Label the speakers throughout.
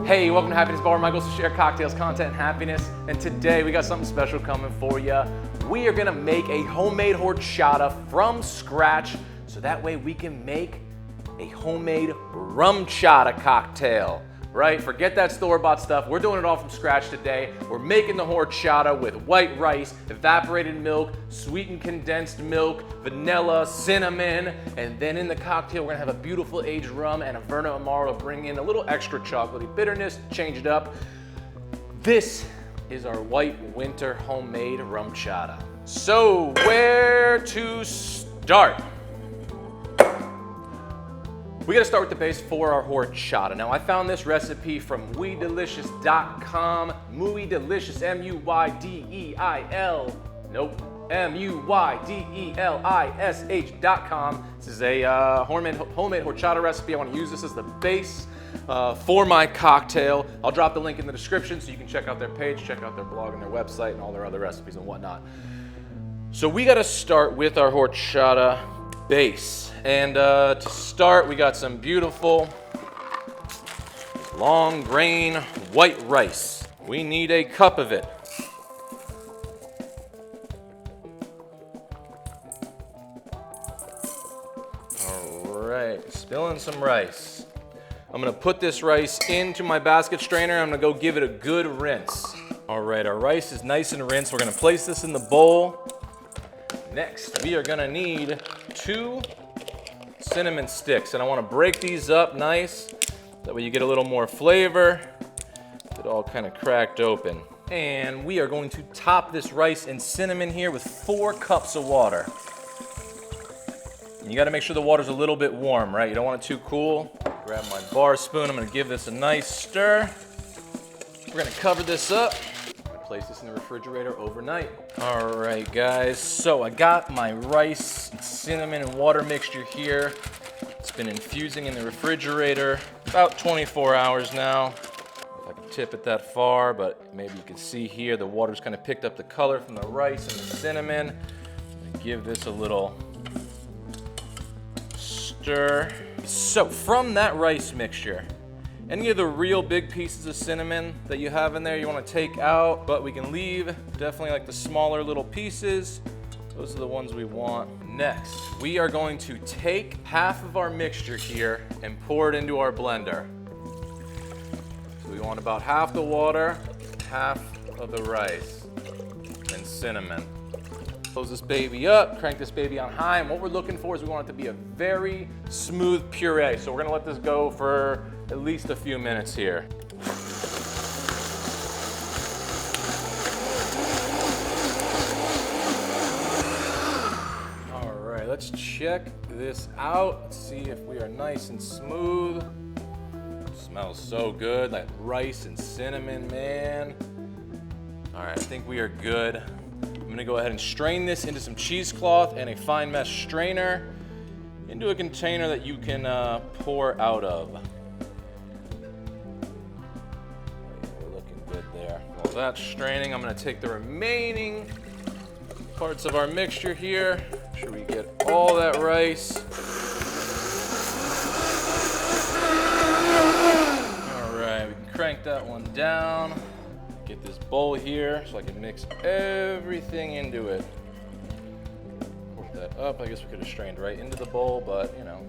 Speaker 1: Hey, welcome to Happiness Bar. My goal is to share cocktails, content, and happiness. And today we got something special coming for you. We are gonna make a homemade horchata from scratch, so that way we can make a homemade rumchata cocktail, right? Forget that store-bought stuff. We're doing it all from scratch today. We're making the horchata with white rice, evaporated milk, sweetened condensed milk, vanilla, cinnamon, and then in the cocktail we're gonna have a beautiful aged rum and a Verna Amaro to bring in a little extra chocolatey bitterness, change it up. This is our white winter homemade rumchata. So where to start? We gotta start with the base for our horchata. Now I found this recipe from MuyDelicious.com. Muy Delicious, M-U-Y-D-E-I-L. Nope, MUYDELISH.com. This is a homemade horchata recipe. I wanna use this as the base for my cocktail. I'll drop the link in the description so you can check out their page, check out their blog and their website and all their other recipes and whatnot. So we gotta start with our horchata base. And to start, we got some beautiful long grain white rice. We need a cup of it. All right, spilling some rice. I'm gonna put this rice into my basket strainer. I'm gonna go give it a good rinse. All right, our rice is nice and rinsed. We're gonna place this in the bowl. Next, we are gonna need 2 cinnamon sticks, and I want to break these up nice. That way you get a little more flavor. It all kind of cracked open. And we are going to top this rice and cinnamon here with 4 cups of water. And you got to make sure the water's a little bit warm, right? You don't want it too cool. Grab my bar spoon. I'm going to give this a nice stir. We're going to cover this up. Place this in the refrigerator overnight. All right, guys, so I got my rice, cinnamon, and water mixture here. It's been infusing in the refrigerator about 24 hours now. If I can tip it that far, but maybe you can see here the water's kind of picked up the color from the rice and the cinnamon. I'm gonna give this a little stir. So from that rice mixture, any of the real big pieces of cinnamon that you have in there you want to take out, but we can leave definitely like the smaller little pieces. Those are the ones we want. Next, we are going to take half of our mixture here and pour it into our blender. So we want about half the water, half of the rice and cinnamon. Close this baby up, crank this baby on high, and what we're looking for is we want it to be a very smooth puree. So we're gonna let this go for at least a few minutes here. All right, let's check this out. Let's see if we are nice and smooth. It smells so good, that rice and cinnamon, man. All right, I think we are good. I'm gonna go ahead and strain this into some cheesecloth and a fine mesh strainer into a container that you can pour out of. We're looking good there. While that's straining, I'm gonna take the remaining parts of our mixture here. Make sure we get all that rice. All right, we can crank that one down. Get this bowl here so I can mix everything into it. Pour that up. I guess we could have strained right into the bowl, but you know,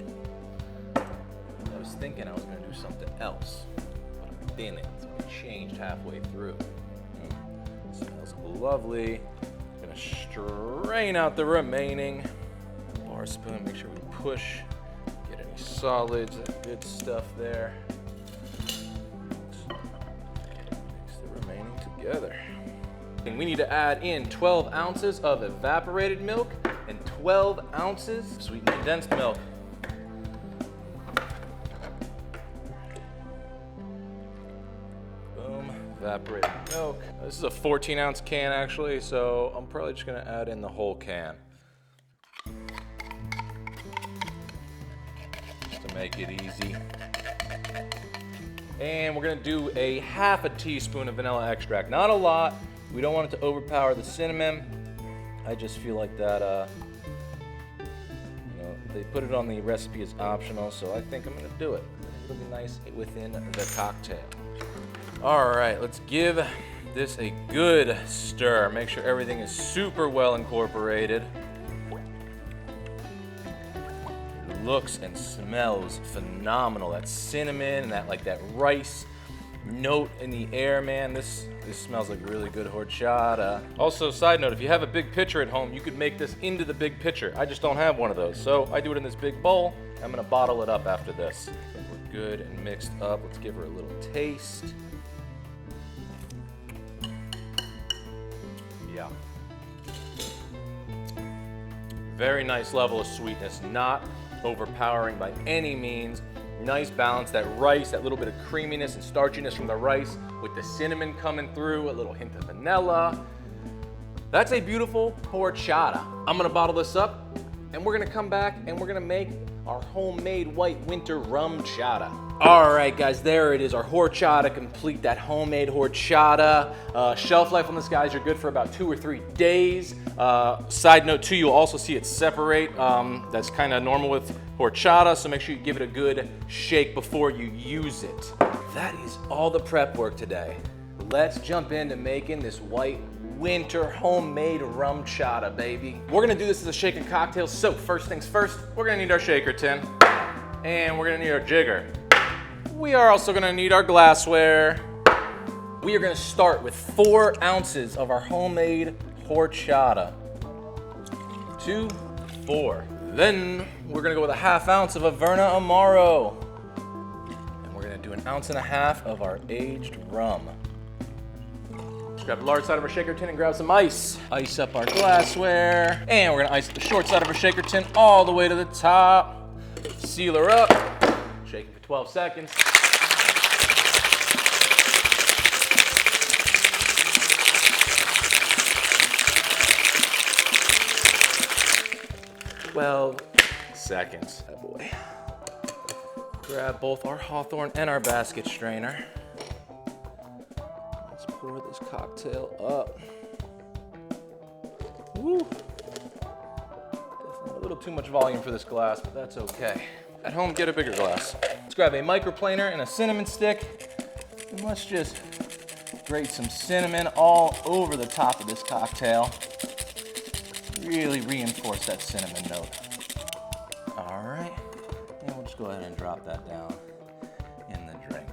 Speaker 1: I was thinking I was gonna do something else, but I didn't, so I changed halfway through. Smells lovely. I'm gonna strain out the remaining. Bar spoon, make sure we push, get any solids, that good stuff there. Together. And we need to add in 12 ounces of evaporated milk and 12 ounces of sweetened condensed milk. Boom, evaporated milk. This is a 14-ounce can actually, so I'm probably just gonna add in the whole can. Just to make it easy. And we're gonna do a half a teaspoon of vanilla extract. Not a lot. We don't want it to overpower the cinnamon. I just feel like that, you know, they put it on the recipe as optional, so I think I'm gonna do it. It'll be nice within the cocktail. All right, let's give this a good stir. Make sure everything is super well incorporated. It looks and smells phenomenal. That cinnamon and that rice note in the air, man. This smells like really good horchata. Also, side note, if you have a big pitcher at home, you could make this into the big pitcher. I just don't have one of those, so I do it in this big bowl. I'm gonna bottle it up after this. We're good and mixed up. Let's give her a little taste. Yeah. Very nice level of sweetness, not overpowering by any means. Nice balance, that rice, that little bit of creaminess and starchiness from the rice with the cinnamon coming through, a little hint of vanilla. That's a beautiful horchata. I'm gonna bottle this up and we're gonna come back and we're gonna make our homemade white winter rumchata. All right, guys, there it is, our horchata complete, that homemade horchata. Shelf life on this, guys, you're good for about 2 or 3 days. Side note too, you'll also see it separate. That's kind of normal with horchata, so make sure you give it a good shake before you use it. That is all the prep work today. Let's jump into making this white winter homemade rumchata, baby. We're gonna do this as a shaken cocktail, so first things first, we're gonna need our shaker tin, and we're gonna need our jigger. We are also gonna need our glassware. We are gonna start with 4 ounces of our homemade horchata. 2, 4. Then we're gonna go with a 1/2 ounce of Averna Amaro. And we're gonna do 1.5 ounces of our aged rum. Let's grab the large side of our shaker tin and grab some ice. Ice up our glassware. And we're gonna ice the short side of our shaker tin all the way to the top. Seal her up. Shake it for 12 seconds. Seconds. Oh boy. Grab both our Hawthorne and our basket strainer. Let's pour this cocktail up. Woo. Definitely a little too much volume for this glass, but that's okay. At home, get a bigger glass. Let's grab a microplaner and a cinnamon stick. And let's just grate some cinnamon all over the top of this cocktail. Really reinforce that cinnamon note. All right, and we'll just go ahead and drop that down in the drink.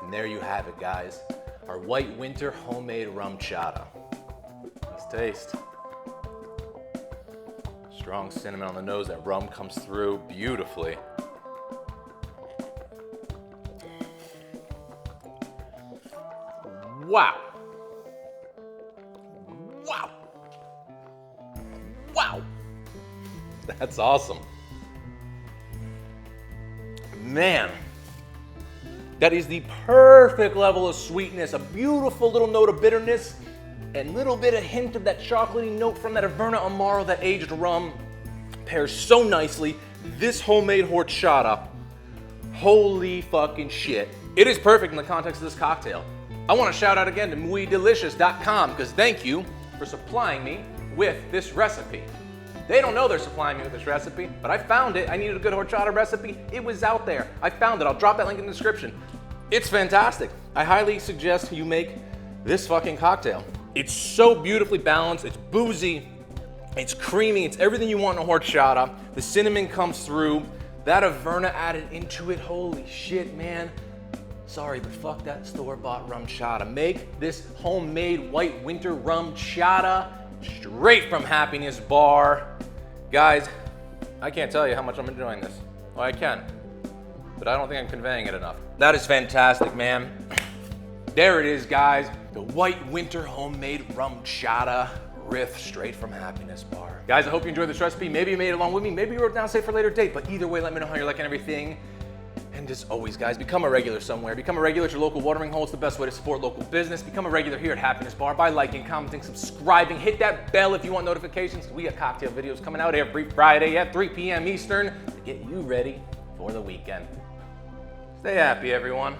Speaker 1: And there you have it, guys. Our white winter homemade rumchata. Let's taste. Strong cinnamon on the nose. That rum comes through beautifully. Wow. Wow. Wow. That's awesome. Man, that is the perfect level of sweetness, a beautiful little note of bitterness, and little bit of hint of that chocolatey note from that Averna Amaro, that aged rum, pairs so nicely. This homemade horchata, holy fucking shit. It is perfect in the context of this cocktail. I want to shout out again to MuyDelicious.com because thank you for supplying me with this recipe. They don't know they're supplying me with this recipe, but I found it. I needed a good horchata recipe. It was out there. I found it. I'll drop that link in the description. It's fantastic. I highly suggest you make this fucking cocktail. It's so beautifully balanced. It's boozy. It's creamy. It's everything you want in a horchata. The cinnamon comes through. That Averna added into it. Holy shit, man. Sorry, but fuck that store-bought rumchata. Make this homemade white winter rumchata straight from Happiness Bar. Guys, I can't tell you how much I'm enjoying this. Well, I can, but I don't think I'm conveying it enough. That is fantastic, man. There it is, guys. The white winter homemade rumchata riff straight from Happiness Bar. Guys, I hope you enjoyed this recipe. Maybe you made it along with me. Maybe you wrote it down, save for a later date. But either way, let me know how you're liking everything. And as always, guys, become a regular somewhere. Become a regular at your local watering hole. It's the best way to support local business. Become a regular here at Happiness Bar by liking, commenting, subscribing. Hit that bell if you want notifications. We got cocktail videos coming out every Friday at 3 p.m. Eastern to get you ready for the weekend. Stay happy, everyone.